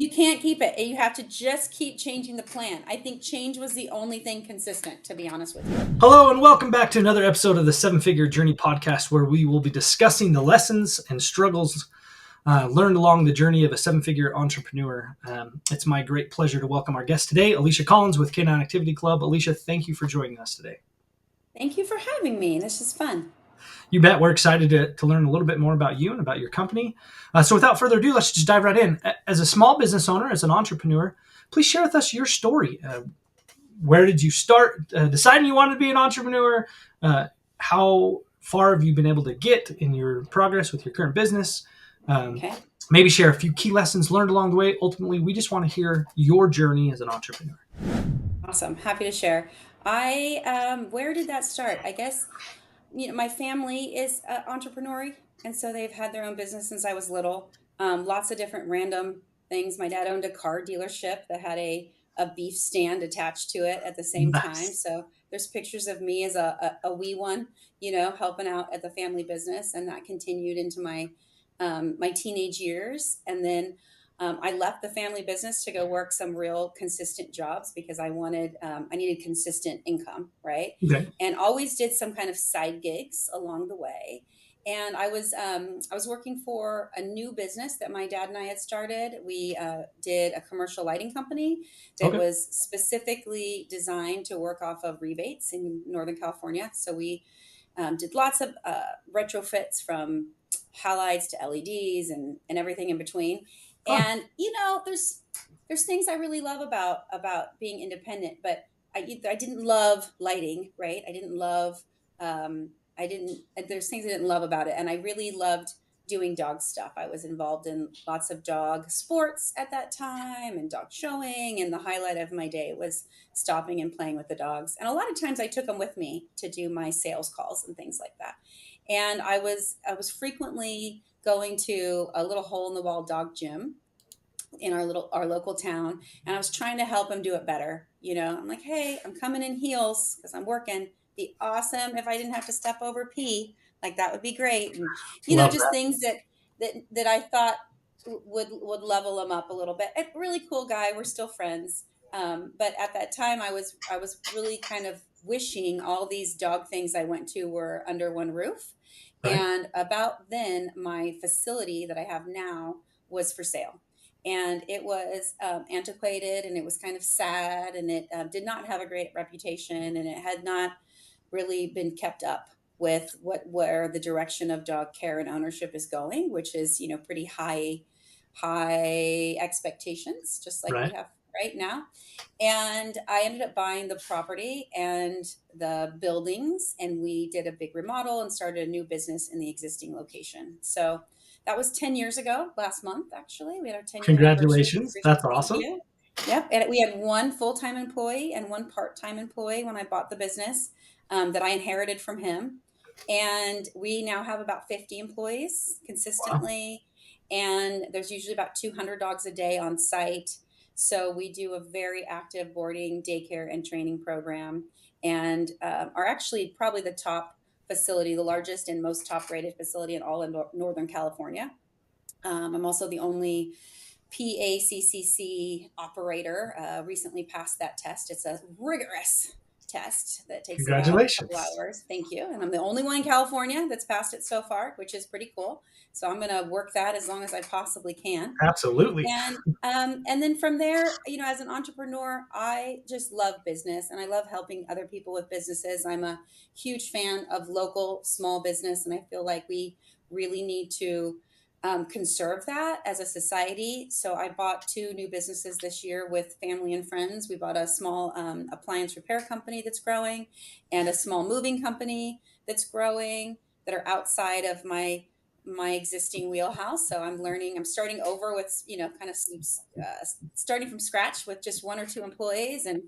You can't keep it. You have to just keep changing the plan. I think change was the only thing consistent, to be honest with you. Hello, and welcome back to another episode of the Seven Figure Journey podcast, where we will be discussing the lessons and struggles learned along the journey of a seven-figure entrepreneur. It's my great pleasure to welcome our guest today, Alicia Collins with 𝐭𝐡𝐞𝐫 𝐕𝐢𝐝. Alicia, thank you for joining us today. Thank you for having me. This is fun. You bet. We're excited to learn a little bit more about you and about your company. So without further ado, let's just dive right in. As a small business owner, as an entrepreneur, please share with us your story. Where did you start deciding you wanted to be an entrepreneur? How far have you been able to get in your progress with your current business? Okay. Maybe share a few key lessons learned along the way. Ultimately, we just want to hear your journey as an entrepreneur. Awesome. Happy to share. Where did that start? I guess, my family is entrepreneurial, and so they've had their own business since I was little. Lots of different random things. My dad owned a car dealership that had a beef stand attached to it at the same time. Nice. So there's pictures of me as a wee one, helping out at the family business, and that continued into my teenage years. And then I left the family business to go work some real consistent jobs because I needed consistent income, right? Okay. And always did some kind of side gigs along the way. And I was working for a new business that my dad and I had started. We did a commercial lighting company that Okay. was specifically designed to work off of rebates in Northern California. So we did lots of retrofits from halides to LEDs and everything in between. Fun. And there's things I really love about being independent, but I didn't love lighting, right? I didn't. There's things I didn't love about it, and I really loved doing dog stuff. I was involved in lots of dog sports at that time and dog showing, and the highlight of my day was stopping and playing with the dogs. And a lot of times I took them with me to do my sales calls and things like that. And I was frequently going to a little hole in the wall dog gym in our local town, and I was trying to help him do it better. I'm like, hey, I'm coming in heels because I'm working. Be awesome if I didn't have to step over pee. Like that would be great. And Love just that. things that I thought would level him up a little bit. A really cool guy. We're still friends. But at that time, I was really kind of wishing all these dog things I went to were under one roof. Right. And about then, my facility that I have now was for sale, and it was antiquated, and it was kind of sad, and it did not have a great reputation, and it had not really been kept up with where the direction of dog care and ownership is going, which is pretty high expectations, just like we Right. have right now. And I ended up buying the property and the buildings, and we did a big remodel and started a new business in the existing location. So that was 10 years ago, last month, actually. We had our 10-year anniversary. Congratulations. That's Thank awesome. you. Yep. And we had one full-time employee and one part-time employee when I bought the business, that I inherited from him. And we now have about 50 employees Wow. consistently. And there's usually about 200 dogs a day on site. So we do a very active boarding, daycare, and training program, and are actually probably the top facility, the largest and most top rated facility in all of Northern California. I'm also the only PACCC operator. Recently passed that test. It's a rigorous test that takes about a couple Congratulations. hours. Thank you. And I'm the only one in California that's passed it so far, which is pretty cool. So I'm going to work that as long as I possibly can. Absolutely. And then from there, as an entrepreneur, I just love business, and I love helping other people with businesses. I'm a huge fan of local small business, and I feel like we really need to conserve that as a society. So I bought two new businesses this year with family and friends. We bought a small appliance repair company that's growing, and a small moving company that's growing, that are outside of my existing wheelhouse. So I'm starting over with, kind of starting from scratch with just one or two employees, and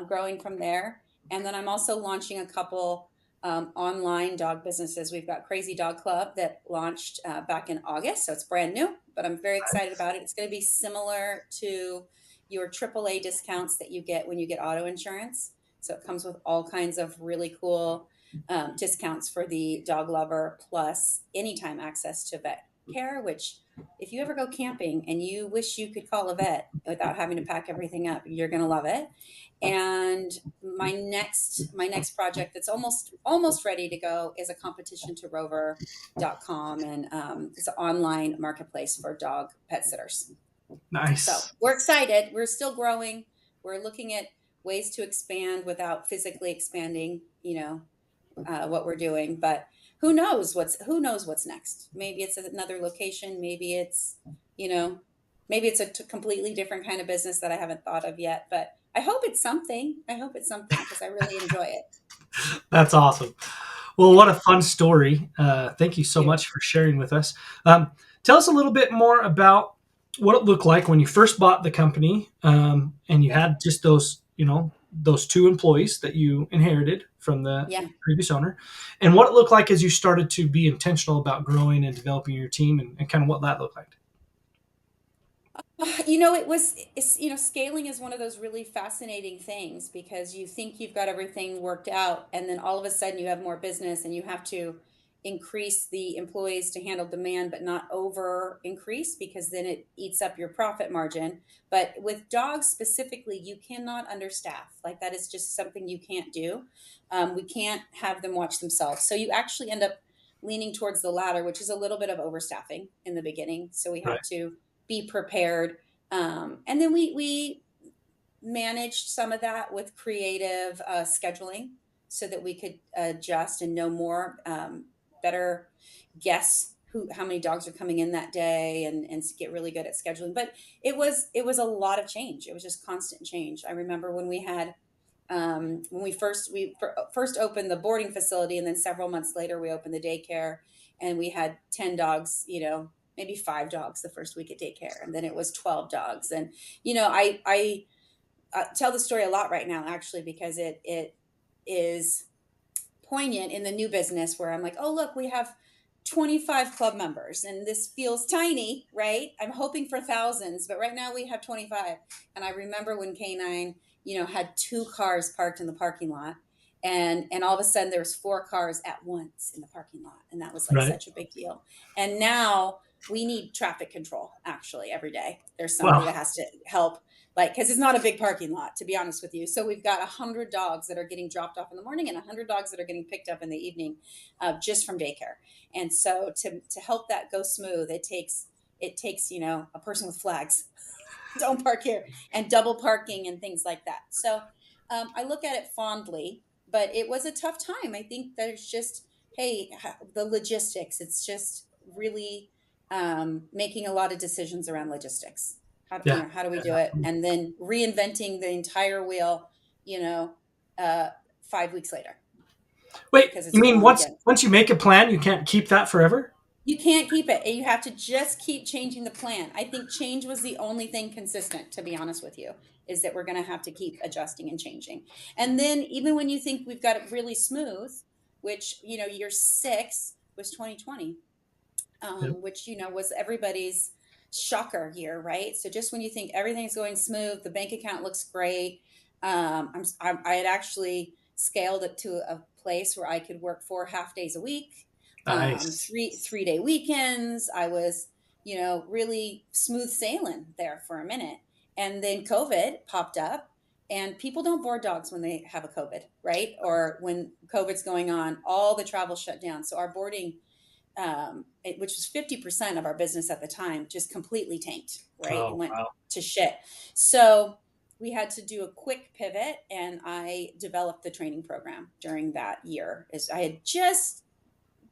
growing from there. And then I'm also launching a couple online dog businesses. We've got Crazy Dog Club that launched back in August. So it's brand new, but I'm very excited about it. It's going to be similar to your AAA discounts that you get when you get auto insurance. So it comes with all kinds of really cool discounts for the dog lover, plus anytime access to vet daycare, which if you ever go camping and you wish you could call a vet without having to pack everything up, you're going to love it. And my next project that's almost ready to go is a competition to rover.com, and it's an online marketplace for dog pet sitters. So Nice. we're excited. We're still growing. We're looking at ways to expand without physically expanding, what we're doing. But who knows what's next? Maybe it's another location. You know, maybe it's a completely different kind of business that I haven't thought of yet. But I hope it's something. I hope it's something because I really enjoy it. That's awesome. Well, Yeah. what a fun story. Thank you so Thank you. much for sharing with us. Tell us a little bit more about what it looked like when you first bought the company, and you Okay. had just those two employees that you inherited from the Yeah. previous owner, and what it looked like as you started to be intentional about growing and developing your team, and kind of what that looked like. Scaling is one of those really fascinating things because you think you've got everything worked out, and then all of a sudden you have more business and you have to increase the employees to handle demand, but not over increase because then it eats up your profit margin. But with dogs specifically, you cannot understaff. Like that is just something you can't do. We can't have them watch themselves. So you actually end up leaning towards the latter, which is a little bit of overstaffing in the beginning. So we Right. had to be prepared. And then we managed some of that with creative scheduling so that we could adjust and know more, better guess how many dogs are coming in that day, and get really good at scheduling. But it was a lot of change. It was just constant change. I remember when we first opened the boarding facility, and then several months later we opened the daycare, and we had 10 dogs, maybe 5 dogs the first week at daycare, and then it was 12 dogs. And I tell the story a lot right now, actually, because it is poignant in the new business where I'm like, oh, look, we have 25 club members and this feels tiny, right? I'm hoping for thousands, but right now we have 25. And I remember when K9, had 2 cars parked in the parking lot, and all of a sudden there was 4 cars at once in the parking lot. And that was like Right. such a big deal. And now we need traffic control actually every day. There's somebody Wow. that has to help, like, because it's not a big parking lot, to be honest with you. So we've got 100 dogs that are getting dropped off in the morning and 100 dogs that are getting picked up in the evening, just from daycare. And so to help that go smooth, it takes a person with flags, don't park here, and double parking and things like that. So I look at it fondly, but it was a tough time. I think there's just, hey, the logistics. It's just really making a lot of decisions around logistics. Yeah. How do we Yeah, do it? absolutely. And then reinventing the entire wheel, you know, uh, 5 weeks later Wait, because you it's a mean long once weekend. once you make a plan, you can't keep that forever? You can't keep it. You have to just keep changing the plan. I think change was the only thing consistent, to be honest with you, is that we're going to have to keep adjusting and changing. And then even when you think we've got it really smooth, which, year 6 was 2020, Yep. which, was everybody's shocker year, right? So just when you think everything's going smooth, the bank account looks great. I had actually scaled it to a place where I could work 4 half days a week, Nice. three-day weekends. I was, really smooth sailing there for a minute. And then COVID popped up, and people don't board dogs when they have a COVID, right? Or when COVID's going on, all the travel shut down. So our boarding, which was 50% of our business at the time, just completely tanked, right? It Oh, went wow. to shit. So we had to do a quick pivot, and I developed the training program during that year. Is I had just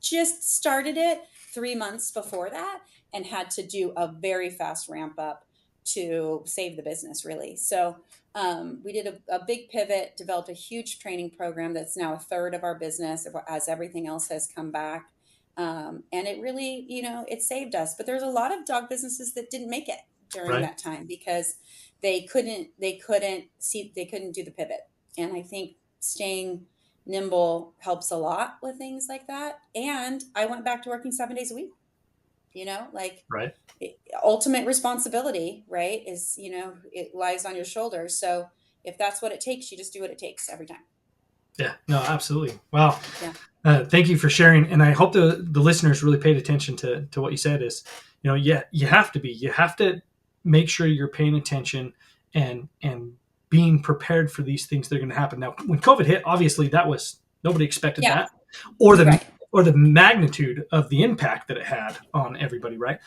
started it 3 months before that, and had to do a very fast ramp up to save the business, really. So we did a big pivot, developed a huge training program that's now a third of our business as everything else has come back. And it really, it saved us. But there's a lot of dog businesses that didn't make it during Right. that time because they couldn't do the pivot. And I think staying nimble helps a lot with things like that. And I went back to working 7 days a week, like Right. ultimate responsibility, right? It lies on your shoulders. So if that's what it takes, you just do what it takes every time. Yeah, no, absolutely. Wow. Yeah. Thank you for sharing. And I hope the listeners really paid attention to what you said is, yeah, you have to make sure you're paying attention and being prepared for these things that are going to happen. Now, when COVID hit, obviously that was, nobody expected Yeah. that or the, Right. or the magnitude of the impact that it had on everybody. Right.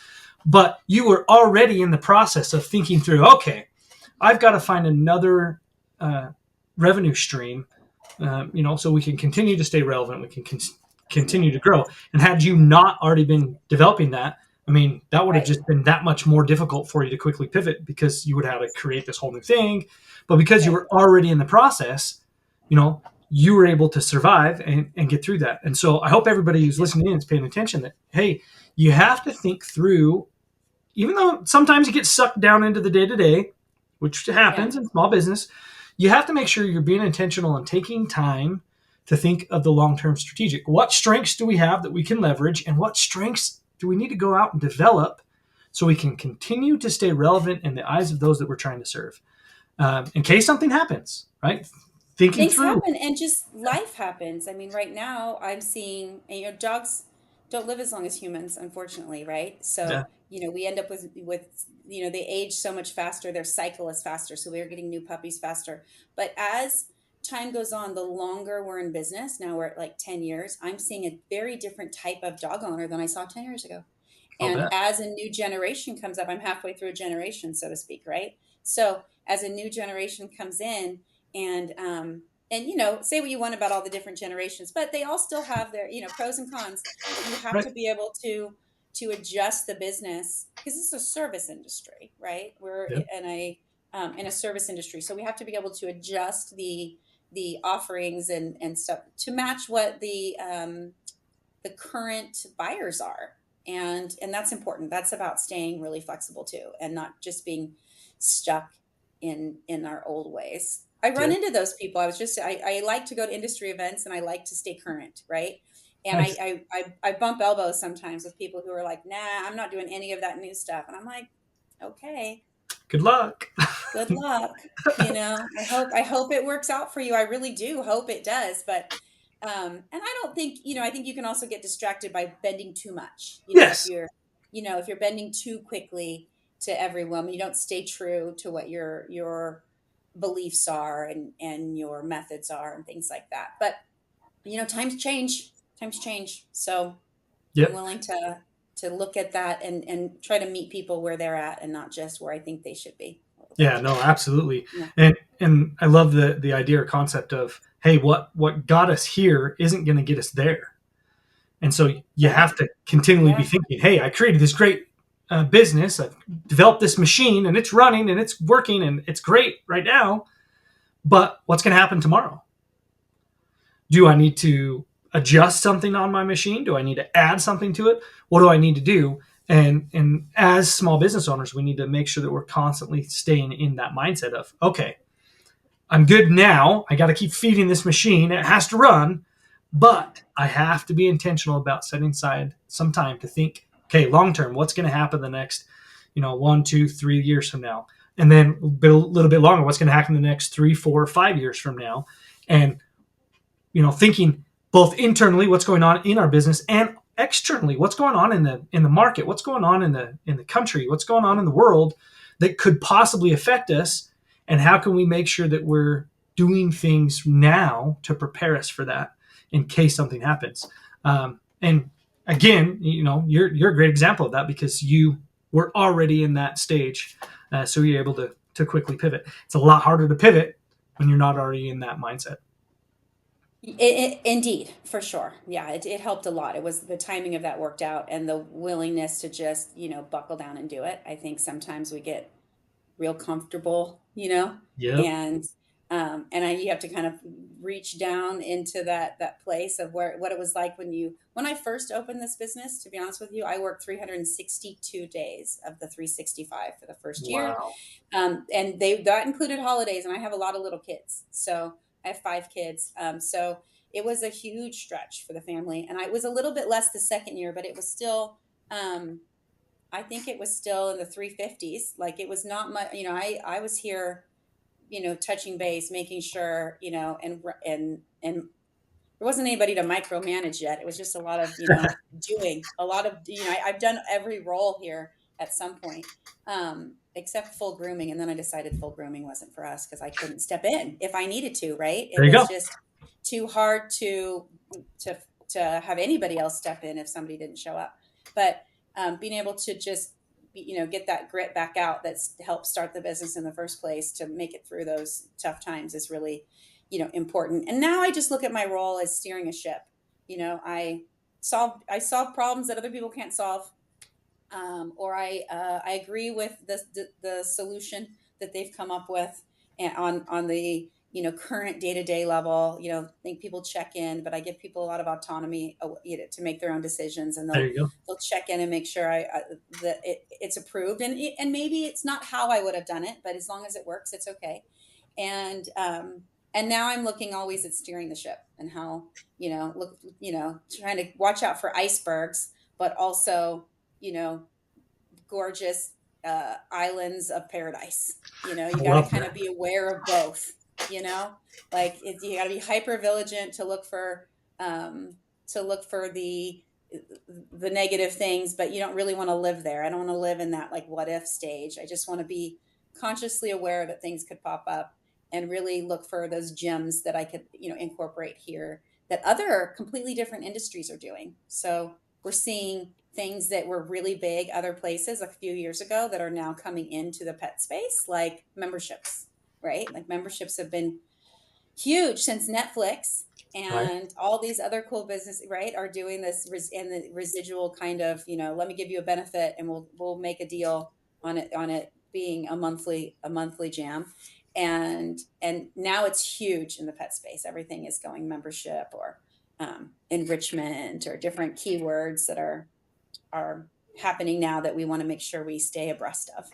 But you were already in the process of thinking through, okay, I've got to find another uh, revenue stream, so we can continue to stay relevant. We can continue to grow. And had you not already been developing that, I mean, that would have Right. just been that much more difficult for you to quickly pivot because you would have to create this whole new thing. But because you Right. were already in the process, you know, you were able to survive and get through that. And so I hope everybody who's Yeah. listening in is paying attention that, hey, you have to think through, even though sometimes you get sucked down into the day to day, which Yeah. happens in small business, you have to make sure you're being intentional and taking time to think of the long term strategic. What strengths do we have that we can leverage, and what strengths do we need to go out and develop so we can continue to stay relevant in the eyes of those that we're trying to serve, in case something happens, right? Thinking Things through. happen and just life happens. I mean, right now I'm seeing, and, dogs don't live as long as humans, unfortunately, right? Yeah. So, we end up with, they age so much faster, their cycle is faster. So we're getting new puppies faster. But as time goes on, the longer we're in business, now we're at like 10 years, I'm seeing a very different type of dog owner than I saw 10 years ago. I'll And bet. as a new generation comes up, I'm halfway through a generation, so to speak, right? So as a new generation comes in, and say what you want about all the different generations, but they all still have their pros and cons. But you have Right. to be able to adjust the business because this is a service industry, right? We're Yeah. in a service industry, so we have to be able to adjust the offerings and stuff to match what the current buyers are. And that's important. That's about staying really flexible too, and not just being stuck in our old ways. I run Yeah. into those people. I like to go to industry events, and I like to stay current, right? And Nice. I bump elbows sometimes with people who are like, nah, I'm not doing any of that new stuff. And I'm like, okay, Good luck. good luck. I hope it works out for you. I really do hope it does. But and I don't think, I think you can also get distracted by bending too much. If Yes. you're bending too quickly to everyone, you don't stay true to what your beliefs are and your methods are and things like that. But times change. Times change. So I'm Yep. willing to look at that and try to meet people where they're at and not just where I think they should be a little bit. Yeah, no, absolutely. Yeah. And I love the idea or concept of, hey, what got us here isn't going to get us there. And so you Right. have to continually be Yeah. thinking, hey, I created this great business. I've developed this machine and it's running and it's working and it's great right now. But what's going to happen tomorrow? Do I need to adjust something on my machine? Do I need to add something to it? What do I need to do? And as small business owners, we need to make sure that we're constantly staying in that mindset of, okay, I'm good now. I got to keep feeding this machine. It has to run, Yeah. but I have to be intentional about setting aside some time to think, okay, long term, what's going to happen the next, 1, 2, 3 years from now? And then a little bit longer, what's going to happen the next 3, 4, 5 years from now? And, thinking both internally, what's going on in our business, and externally, what's going on in the market, what's going on in the country, what's going on in the world that could possibly affect us, and how can we make sure that we're doing things now to prepare us for that in case something happens. And again, you're a great example of that because you were already in that stage, so you're able to quickly pivot. It's a lot harder to pivot when you're not already in that mindset. Indeed, for sure. Yeah, it helped a lot. It was the timing of that worked out and the willingness to just, buckle down and do it. I think sometimes we get real comfortable, Yep. and you have to kind of reach down into that place of what it was like when I first opened this business. To be honest with you, I worked 362 days of the 365 for the first year, Wow. and that included holidays. And I have a lot of little kids, so I have 5 kids. So it was a huge stretch for the family, and I was a little bit less the second year, but it was still. I think it was still in the 350s. Like it was not much, I was here, touching base, making sure, and there wasn't anybody to micromanage yet. It was just a lot of, doing a lot of, I've done every role here at some point, except full grooming. And then I decided full grooming wasn't for us because I couldn't step in if I needed to, right? There It you was go. just too hard to, to have anybody else step in if somebody didn't show up. But being able to just, get that grit back out that's helped start the business in the first place to make it through those tough times is really, important. And now I just look at my role as steering a ship. I solve problems that other people can't solve, or I agree with the solution that they've come up with, and on the current day to day level. I think people check in, but I give people a lot of autonomy, to make their own decisions, and There they'll you go. they'll check in and make sure that it's approved, and maybe it's not how I would have done it, but as long as it works, it's okay. And now I'm looking always at steering the ship and how, trying to watch out for icebergs, but also, you know, gorgeous islands of paradise. I You got to love kind of that. be aware of both, you know, you got to be hyper vigilant to look for the negative things, but you don't really want to live there. I don't want to live in that like what if stage. I just want to be consciously aware that things could pop up and really look for those gems that I could, incorporate here that other completely different industries are doing. So we're seeing things that were really big other places a few years ago that are now coming into the pet space, like memberships, right? Like memberships have been huge since Netflix, Right. and all these other cool business, right, are doing this and the residual kind of, let me give you a benefit and we'll make a deal on it being a monthly jam. And now it's huge in the pet space. Everything is going membership or enrichment or different keywords that are happening now that we want to make sure we stay abreast of.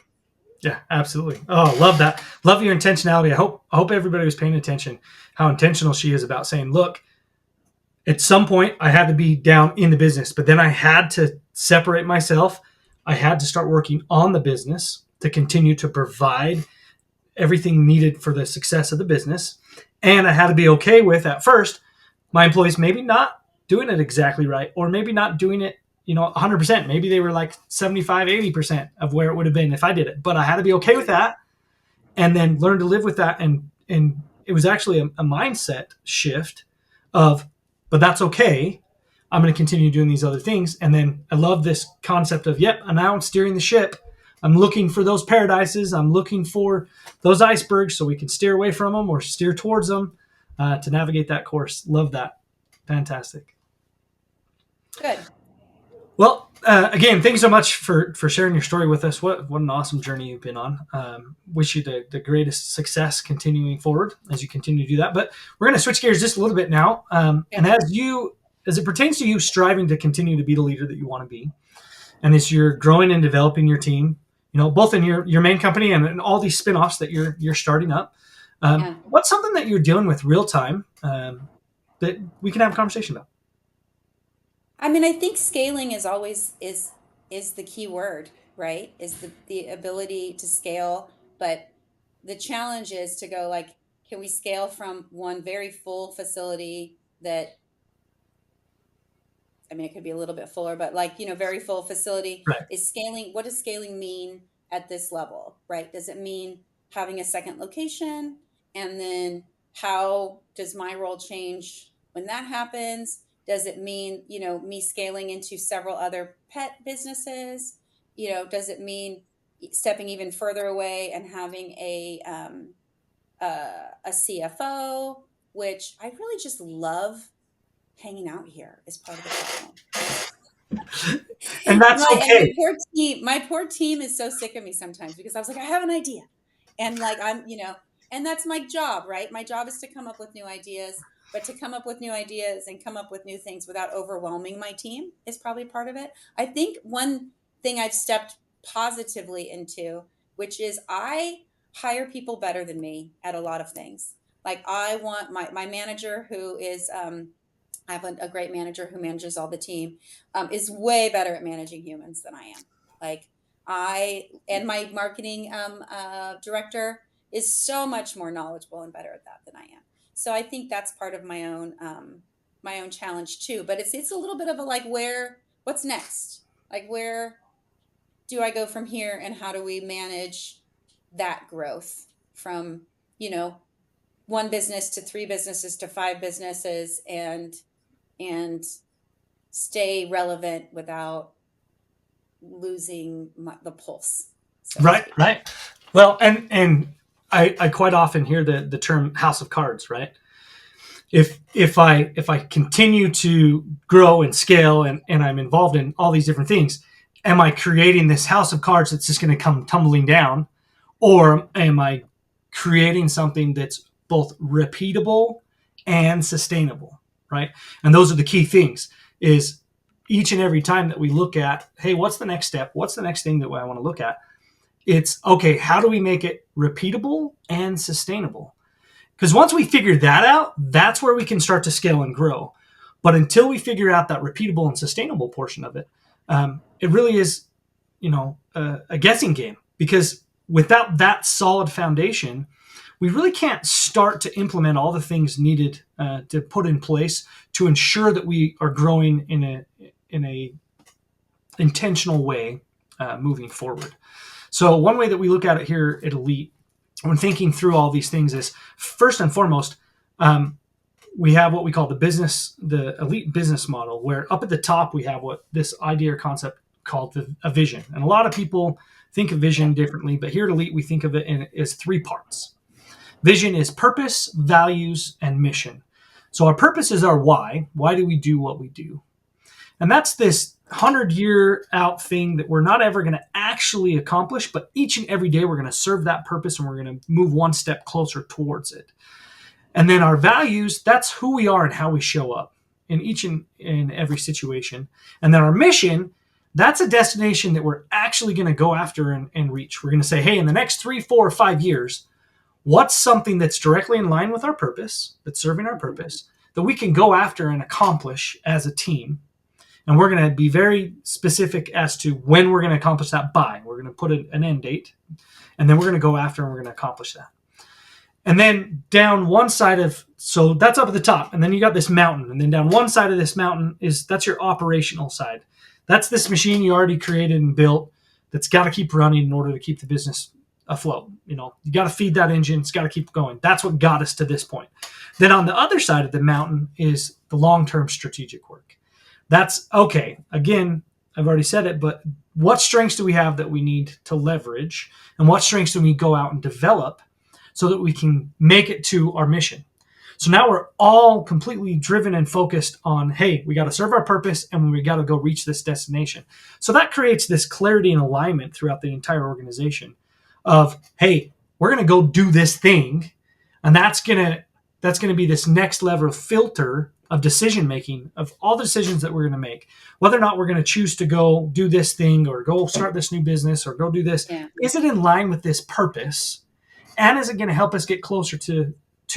Yeah, absolutely. Oh, love that. Love your intentionality. I hope everybody was paying attention how intentional she is about saying, look, at some point I had to be down in the business, but then I had to separate myself. I had to start working on the business to continue to provide everything needed for the success of the business. And I had to be okay with at first my employees maybe not doing it exactly right, or maybe not doing it, 100%. Maybe they were like 75, 80% of where it would have been if I did it. But I had to be okay with that and then learn to live with that. And it was actually a mindset shift of, but that's okay. I'm going to continue doing these other things. And then I love this concept of, yep, and now I'm steering the ship. I'm looking for those paradises. I'm looking for those icebergs so we can steer away from them or steer towards them to navigate that course. Love that. Fantastic. Good. Well, again, thank you so much for sharing your story with us. What an awesome journey you've been on. Wish you the greatest success continuing forward as you continue to do that. But we're going to switch gears just a little bit now. And Okay. as it pertains to you striving to continue to be the leader that you want to be, and as you're growing and developing your team, both in your main company and in all these spin-offs that you're starting up, Yeah. what's something that you're dealing with real time that we can have a conversation about? I mean, I think scaling is always is the key word, right? Is the ability to scale, but the challenge is to go like, can we scale from one very full facility that, I mean, it could be a little bit fuller, but like, very full facility Right. is scaling. What does scaling mean at this level, right? Does it mean having a second location? And then how does my role change when that happens? Does it mean, me scaling into several other pet businesses? Does it mean stepping even further away and having a CFO, which I really just love hanging out here is part of the problem. And that's My okay. poor team is so sick of me sometimes because I was like, I have an idea. And like and that's my job, right? My job is to come up with new ideas, but to come up with new ideas and come up with new things without overwhelming my team is probably part of it. I think one thing I've stepped positively into, which is I hire people better than me at a lot of things. Like I want my manager who is I have a great manager who manages all the team, is way better at managing humans than I am. Like and my marketing director is so much more knowledgeable and better at that than I am. So I think that's part of my own challenge too. But it's a little bit of a like, what's next? Like, where do I go from here, and how do we manage that growth from, you know, one business to three businesses to five businesses, and stay relevant without losing the pulse, so to Right, speak. right. Well, and I quite often hear the term house of cards, right? If I continue to grow and scale, and I'm involved in all these different things, am I creating this house of cards that's just going to come tumbling down, or am I creating something that's both repeatable and sustainable, right? And those are the key things. Is each and every time that we look at, hey, what's the next step? What's the next thing that I want to look at? It's okay, how do we make it repeatable and sustainable? Because once we figure that out, that's where we can start to scale and grow. But until we figure out that repeatable and sustainable portion of it, it really is, a guessing game. Because without that solid foundation, we really can't start to implement all the things needed to put in place to ensure that we are growing in a intentional way moving forward. So one way that we look at it here at Elite, when thinking through all these things, is first and foremost, we have what we call the Elite business model, where up at the top we have what this idea or concept called a vision. And a lot of people think of vision differently, but here at Elite we think of it as three parts. Vision is purpose, values, and mission. So our purpose is our why. Why do we do what we do? And that's this 100-year out thing that we're not ever going to actually accomplish, but each and every day we're going to serve that purpose, and we're going to move one step closer towards it. And then our values, that's who we are and how we show up in each and in every situation. And then our mission, that's a destination that we're actually going to go after and reach. We're going to say, hey, in the next 3, 4, or 5 years, what's something that's directly in line with our purpose, that's serving our purpose, that we can go after and accomplish as a team. And we're going to be very specific as to when we're going to accomplish that by. We're going to put an end date, and then we're going to go after and we're going to accomplish that. And then down one side so that's up at the top. And then you got this mountain. And then down one side of this mountain that's your operational side. That's this machine you already created and built that's got to keep running in order to keep the business afloat. You got to feed that engine. It's got to keep going. That's what got us to this point. Then on the other side of the mountain is the long-term strategic work. That's okay. Again, I've already said it, but what strengths do we have that we need to leverage? And what strengths do we go out and develop so that we can make it to our mission? So now we're all completely driven and focused on, hey, we got to serve our purpose and we got to go reach this destination. So that creates this clarity and alignment throughout the entire organization of, hey, we're going to go do this thing. And that's going to be this next level filter of decision making of all the decisions that we're going to make, whether or not we're going to choose to go do this thing or go start this new business or go do this. Yeah. Is it in line with this purpose? And is it going to help us get closer to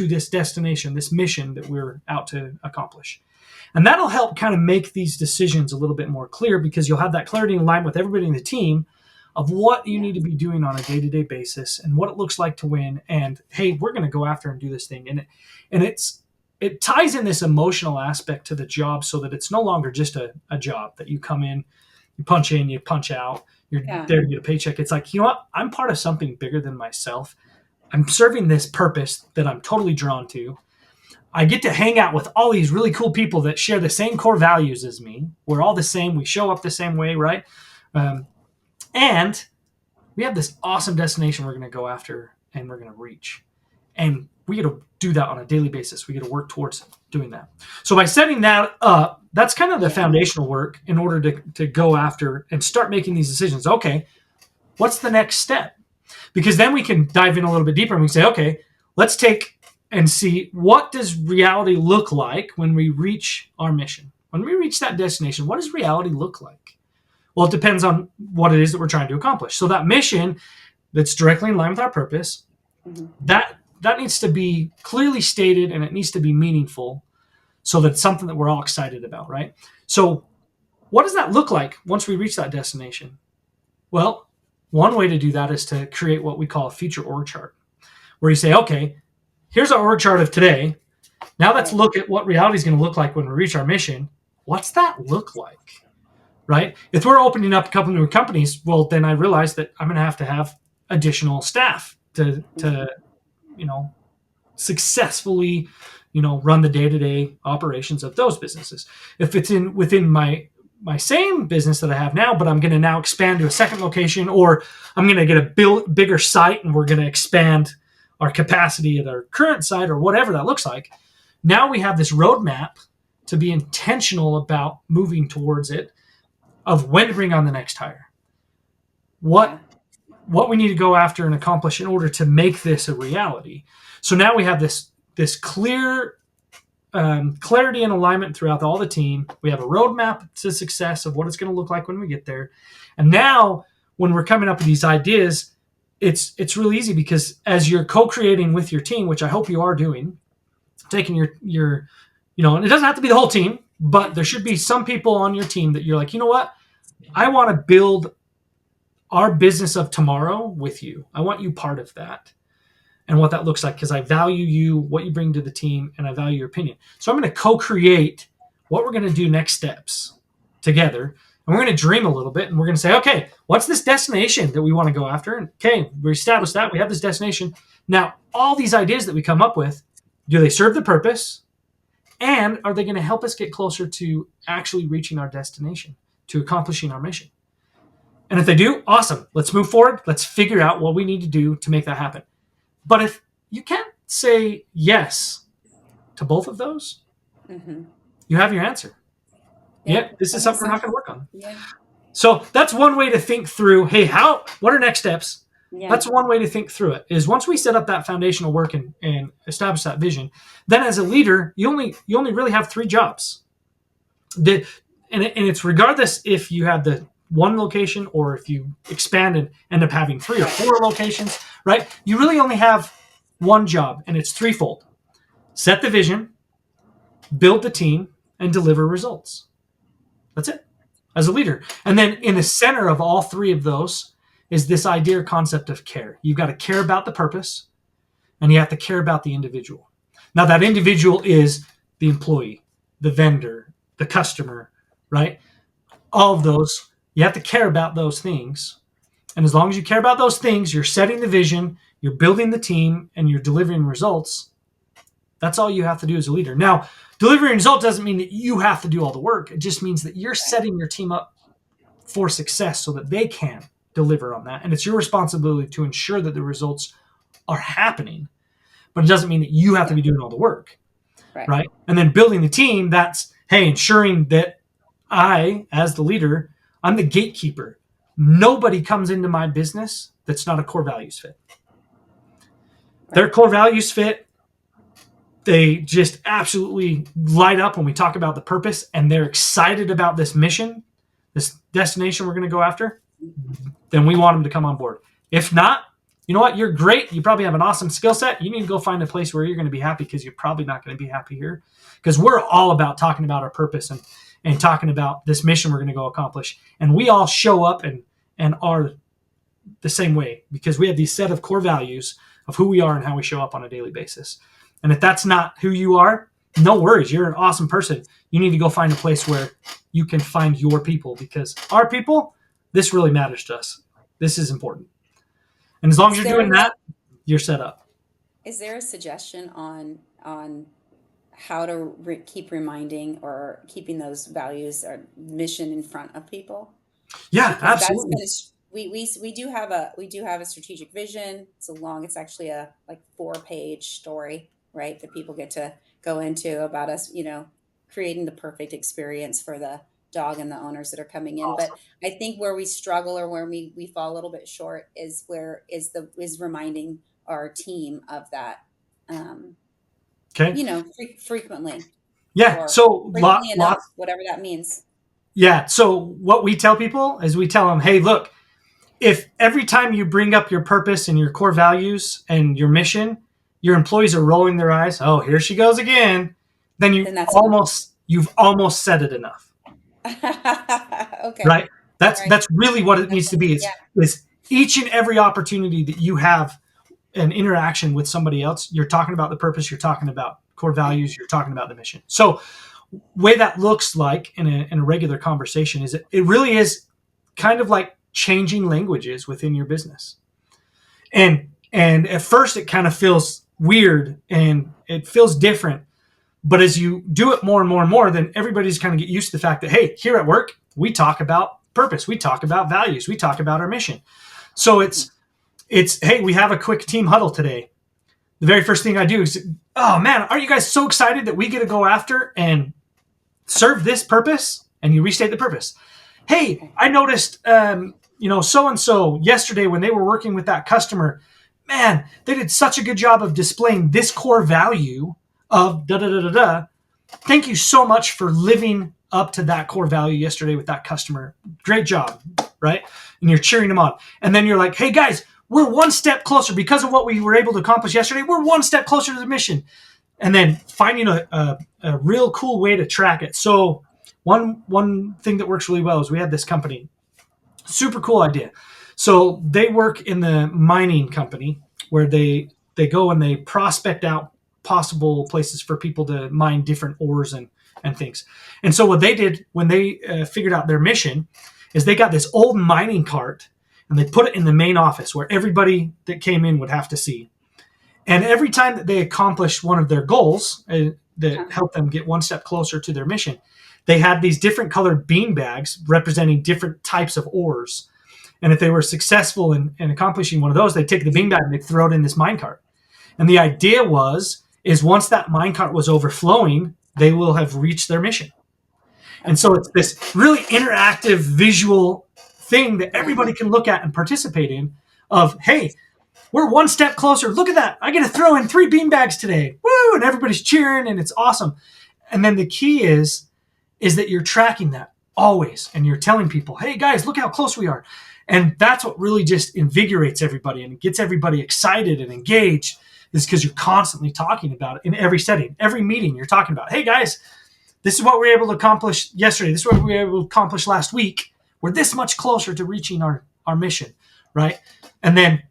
this destination, this mission that we're out to accomplish? And that'll help kind of make these decisions a little bit more clear, because you'll have that clarity in line with everybody in the team of what you need to be doing on a day-to-day basis and what it looks like to win. And hey, we're going to go after and do this thing. And it ties in this emotional aspect to the job, so that it's no longer just a job that you come in, you punch in, you punch out, you're there to get a paycheck. It's like, you know what? I'm part of something bigger than myself. I'm serving this purpose that I'm totally drawn to. I get to hang out with all these really cool people that share the same core values as me. We're all the same. We show up the same way, right? And we have this awesome destination we're going to go after and we're going to reach. And we get to do that on a daily basis. We get to work towards doing that. So by setting that up, that's kind of the foundational work in order to go after and start making these decisions. Okay, what's the next step? Because then we can dive in a little bit deeper and we say, okay, let's take and see, what does reality look like when we reach our mission? When we reach that destination, what does reality look like? Well, it depends on what it is that we're trying to accomplish. So that mission that's directly in line with our purpose, that needs to be clearly stated, and it needs to be meaningful, so that it's something that we're all excited about, right? So what does that look like once we reach that destination? Well, one way to do that is to create what we call a future org chart. where you say, okay, here's our org chart of today. Now let's look at what reality is going to look like when we reach our mission. What's that look like? Right? If we're opening up a couple new companies, well, then I realize that I'm going to have additional staff to successfully, run the day-to-day operations of those businesses. If it's within my same business that I have now, but I'm going to now expand to a second location, or I'm going to get a bigger site and we're going to expand our capacity at our current site, or whatever that looks like. Now we have this roadmap to be intentional about moving towards it, of when to bring on the next hire, what we need to go after and accomplish in order to make this a reality. So now we have this clear clarity and alignment throughout all the team. We have a roadmap to success of what it's going to look like when we get there. And now when we're coming up with these ideas, it's really easy, because as you're co-creating with your team, which I hope you are doing, taking your and it doesn't have to be the whole team, but there should be some people on your team that you're like, you know what? I want to build our business of tomorrow with you. I want you part of that and what that looks like, because I value you, what you bring to the team, and I value your opinion. So I'm going to co-create what we're going to do next steps together. And we're going to dream a little bit, and we're going to say, okay, what's this destination that we want to go after? And okay, we established that. We have this destination. Now, all these ideas that we come up with, do they serve the purpose? And are they going to help us get closer to actually reaching our destination, to accomplishing our mission? And if they do, awesome. Let's move forward. Let's figure out what we need to do to make that happen. But if you can't say yes to both of those, you have your answer. Yeah, this is something we're not going to work on. Yeah. So that's one way to think through, hey, what are next steps? Yeah. That's one way to think through it, is once we set up that foundational work and establish that vision, then as a leader, you only really have 3 jobs. And it's regardless if you have the one location or if you expand and end up having 3 or 4 locations, right? You really only have one job, and it's threefold. Set the vision, build the team, and deliver results. That's it, as a leader. And then in the center of all 3 of those is this idea or concept of care. You've got to care about the purpose, and you have to care about the individual. Now, that individual is the employee, the vendor, the customer, right? All of those. You have to care about those things. And as long as you care about those things, you're setting the vision, you're building the team, and you're delivering results. That's all you have to do as a leader. Now, delivering results doesn't mean that you have to do all the work. It just means that you're setting your team up for success so that they can deliver on that. And it's your responsibility to ensure that the results are happening. But it doesn't mean that you have to be doing all the work. Right? And then building the team, that's, hey, ensuring that I, as the leader, I'm the gatekeeper. Nobody comes into my business that's not a core values fit. Their core values fit. They just absolutely light up when we talk about the purpose, and they're excited about this mission, this destination we're going to go after. Then we want them to come on board. If not, you know what? You're great. You probably have an awesome skill set. You need to go find a place where you're going to be happy, because you're probably not going to be happy here. Because we're all about talking about our purpose and talking about this mission we're going to go accomplish. And we all show up and are the same way, because we have these set of core values of who we are and how we show up on a daily basis. And if that's not who you are, no worries. You're an awesome person. You need to go find a place where you can find your people, because our people, this really matters to us. This is important. And as long as you're doing that, you're set up. Is there a suggestion on how to keep reminding or keeping those values or mission in front of people? Yeah, absolutely. We do have a strategic vision. It's actually a 4-page story, right, that people get to go into about us, creating the perfect experience for the dog and the owners that are coming in. Awesome. But I think where we struggle, or where we fall a little bit short, is reminding our team of that. Frequently. Yeah. So frequently enough, whatever that means. Yeah. So what we tell people is we tell them, hey, look, if every time you bring up your purpose and your core values and your mission, your employees are rolling their eyes, oh, here she goes again, then you've almost said it enough. Okay. Right? That's really what it needs to be. Is each and every opportunity that you have an interaction with somebody else, you're talking about the purpose, you're talking about core values, you're talking about the mission. So way that looks like in a regular conversation is it really is kind of like changing languages within your business. And at first it kind of feels weird and it feels different. But as you do it more and more and more, then everybody's kind of get used to the fact that, hey, here at work, we talk about purpose. We talk about values. We talk about our mission. So it's, hey, we have a quick team huddle today. The very first thing I do is, oh man, aren't you guys so excited that we get to go after and serve this purpose? And you restate the purpose. Hey, I noticed, so-and-so yesterday when they were working with that customer, man, they did such a good job of displaying this core value of da-da-da-da-da. Thank you so much for living up to that core value yesterday with that customer. Great job, right? And you're cheering them on. And then you're like, hey guys, we're one step closer because of what we were able to accomplish yesterday. We're one step closer to the mission. And then finding a real cool way to track it. So one thing that works really well is we had this company, super cool idea. So they work in the mining company where they go and they prospect out possible places for people to mine different ores and things. And so what they did when they figured out their mission is they got this old mining cart and they put it in the main office where everybody that came in would have to see. And every time that they accomplished one of their goals that helped them get one step closer to their mission, they had these different colored bean bags representing different types of ores. And if they were successful in accomplishing one of those, they'd take the bean bag and they'd throw it in this mine cart. And the idea is once that minecart was overflowing, they will have reached their mission. And so it's this really interactive visual thing that everybody can look at and participate in of, hey, we're one step closer. Look at that. I get to throw in 3 bean bags today. Woo! And everybody's cheering and it's awesome. And then the key is that you're tracking that always. And you're telling people, hey guys, look how close we are. And that's what really just invigorates everybody and gets everybody excited and engaged, is because you're constantly talking about it in every setting, every meeting. You're talking about, hey guys, this is what we were able to accomplish yesterday. This is what we were able to accomplish last week. We're this much closer to reaching our mission, right? And then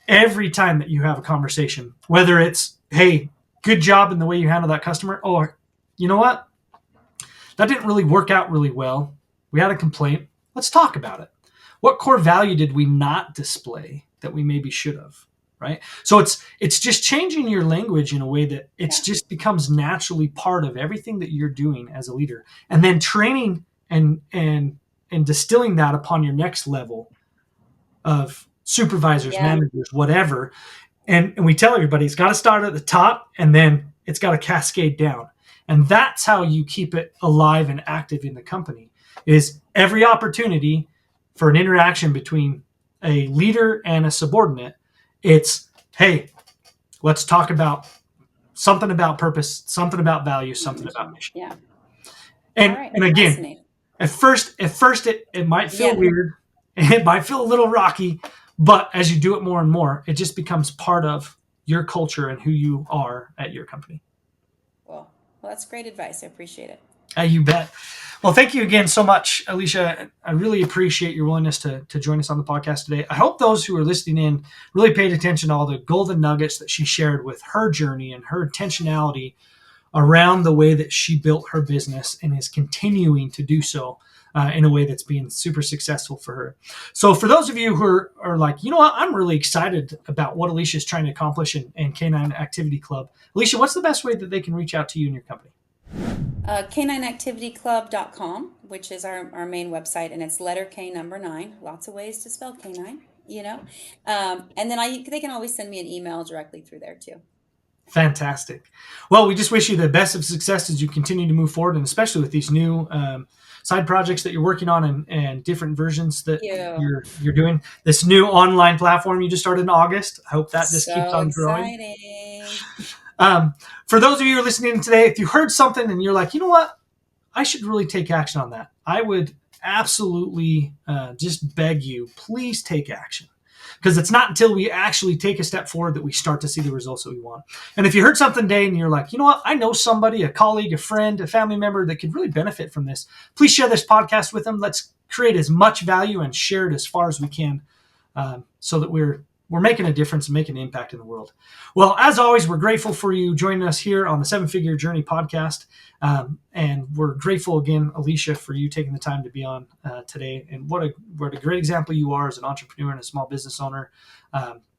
every time that you have a conversation, whether it's, hey, good job in the way you handle that customer, or you know what? That didn't really work out really well. We had a complaint. Let's talk about it. What core value did we not display that we maybe should have? Right. So it's just changing your language in a way that it just becomes naturally part of everything that you're doing as a leader, and then training and distilling that upon your next level of supervisors, managers, whatever. And we tell everybody it's got to start at the top and then it's got to cascade down. And that's how you keep it alive and active in the company, is every opportunity for an interaction between a leader and a subordinate. It's, hey, let's talk about something about purpose, something about value, something about mission. Yeah. And again, at first it might feel weird and it might feel a little rocky, but as you do it more and more, it just becomes part of your culture and who you are at your company. Well, that's great advice. I appreciate it. You bet. Well, thank you again so much, Alicia. I really appreciate your willingness to join us on the podcast today. I hope those who are listening in really paid attention to all the golden nuggets that she shared with her journey and her intentionality around the way that she built her business and is continuing to do so in a way that's being super successful for her. So for those of you who are like, you know what, I'm really excited about what Alicia is trying to accomplish in Canine Activity Club. Alicia, what's the best way that they can reach out to you and your company? 𝐭𝐴CANINEActivityClub.com, which is our main website, and it's letter K number 9. Lots of ways to spell canine, and then they can always send me an email directly through there too. Fantastic. Well, we just wish you the best of success as you continue to move forward, and especially with these new side projects that you're working on and different versions that you're doing. This new online platform you just started in August. I hope that just keeps on growing. For those of you who are listening today, if you heard something and you're like, you know what, I should really take action on that, I would absolutely just beg you, please take action. Because it's not until we actually take a step forward that we start to see the results that we want. And if you heard something today and you're like, you know what, I know somebody, a colleague, a friend, a family member that could really benefit from this, please share this podcast with them. Let's create as much value and share it as far as we can so that we're we're making a difference and making an impact in the world. Well, as always, we're grateful for you joining us here on the 7-Figure Journey podcast. And we're grateful again, Alicia, for you taking the time to be on today. And what a great example you are as an entrepreneur and a small business owner.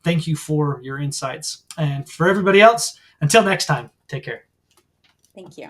Thank you for your insights. And for everybody else, until next time, take care. Thank you.